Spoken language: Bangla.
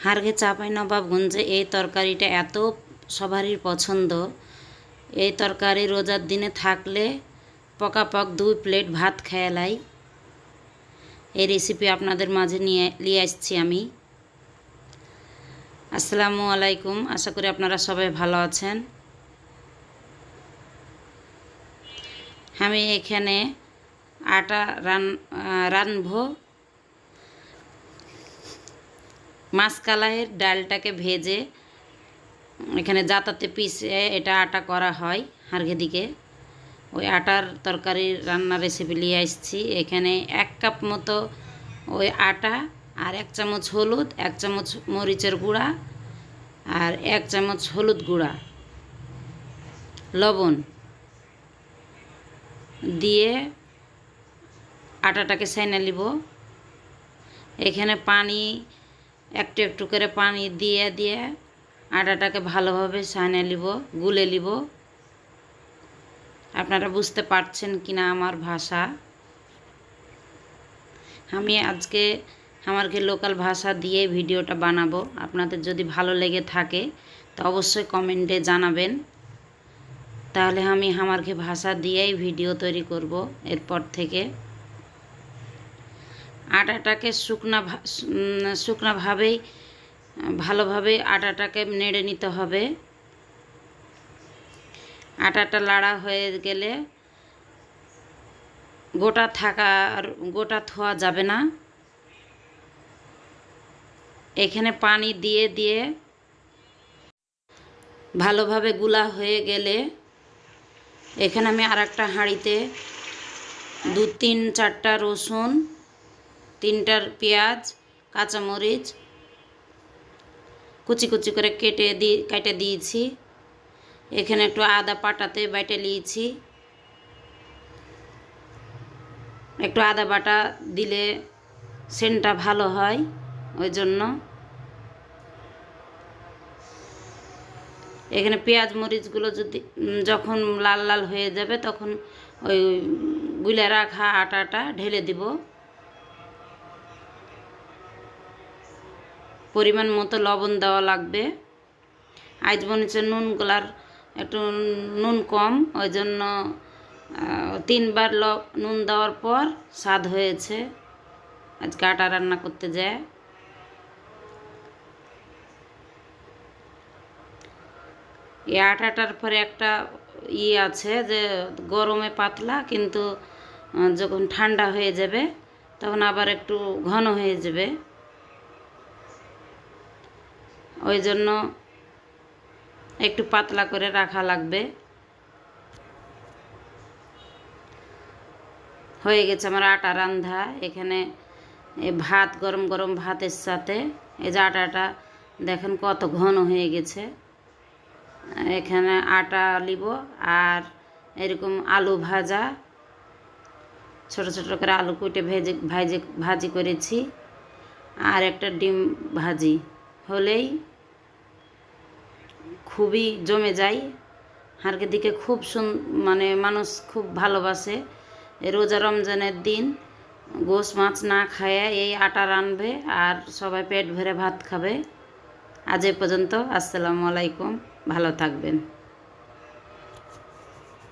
হারগে চাঁপাইনবাবগঞ্জে এই তরকারিটা এত সবারই পছন্দ। এই তরকারি রোজার দিনে থাকলে পকাপক 2 প্লেট ভাত খেয়ালাই। এই রেসিপি আপনাদের মাঝে নিয়ে আসছি আমি। আসসালামু আলাইকুম, আশা করি আপনারা সবাই ভালো আছেন। আমি এখানে আটা রানবো। মাসকালাইয়ের ডালটাকে ভেজে এখানে জাতাতে পিষে এটা আটা করা হয় হারগে দিকে। ওই আটার তরকারি রান্নার রেসিপি নিয়ে আসছি। এখানে 1 কাপ মতো ওই আটা আর 1 চামচ হলুদ, 1 চামচ মরিচের গুঁড়া আর 1 চামচ হলুদ গুঁড়া, লবণ দিয়ে আটাটাকে সাইনা নিব। এখানে পানি একটু একটু করে পানি দিয়ে দিয়ে আটাটাকে ভালোভাবে সাইনা নিব, গুলে নিব। আপনারা বুঝতে পারছেন কিনা আমার ভাষা। আমি আজকে আমার লোকাল ভাষা দিয়ে ভিডিওটা বানাবো। আপনাদের যদি ভালো লেগে থাকে তো অবশ্যই কমেন্টে জানাবেন, তাহলে আমি আমার ভাষা দিয়েই ভিডিও তৈরি করব এরপর থেকে। আটাটাকে শুকনাভাবেই ভালোভাবে আটাটাকে নেড়ে নিতে হবে। আটাটা লাড়া হয়ে গেলে গোটা থোয়া যাবে না। এখানে পানি দিয়ে দিয়ে ভালোভাবে গুলা হয়ে গেলে এখানে আমি আরেকটা হাঁড়িতে 2-3-4টা রসুন, 3টা পেঁয়াজ, কাঁচামরিচ কুচি কুচি করে কেটে দিয়েছি। এখানে একটু আদা পাটাতে বেটে নিয়েছি। একটু আদা বাটা দিলে সেন্টটা ভালো হয়, ওই জন্য। এখানে পেঁয়াজ মরিচগুলো যখন লাল লাল হয়ে যাবে তখন ওই গুলে রাখা আটাটা ঢেলে দিব। পরিমাণ মতো লবণ দেওয়া লাগবে। আজ বনেছে নুনগুলার একটু নুন কম, ওই জন্য 3বার নুন দেওয়ার পর স্বাদ হয়েছে আজকে আটা রান্না করতে যায়। এই আটাটার পরে একটা আছে যে গরমে পাতলা, কিন্তু যখন ঠান্ডা হয়ে যাবে তখন আবার একটু ঘন হয়ে যাবে। ওই জন্য একটু পাতলা করে রাখা লাগবে। হয়ে গেছে আমার আটা রান্ধা। এখানে ভাত, গরম গরম ভাতের সাথে এই যে আটাটা দেখেন কত ঘন হয়ে গেছে। এখানে আটা লিব আর এরকম আলু ভাজা, ছোট ছোট করে আলু কুটে ভাজি করেছি, আর একটা ডিম ভাজি হলেই খুবই জমে যায়। হারকে দিকে খুব মানে মানুষ খুব ভালোবাসে। রোজা রমজানের দিন গোশ মাছ না খায় এই আটা রানবে আর সবাই পেট ভরে ভাত খাবে। আজ এ পর্যন্ত। আসসালামু আলাইকুম, ভালো থাকবেন।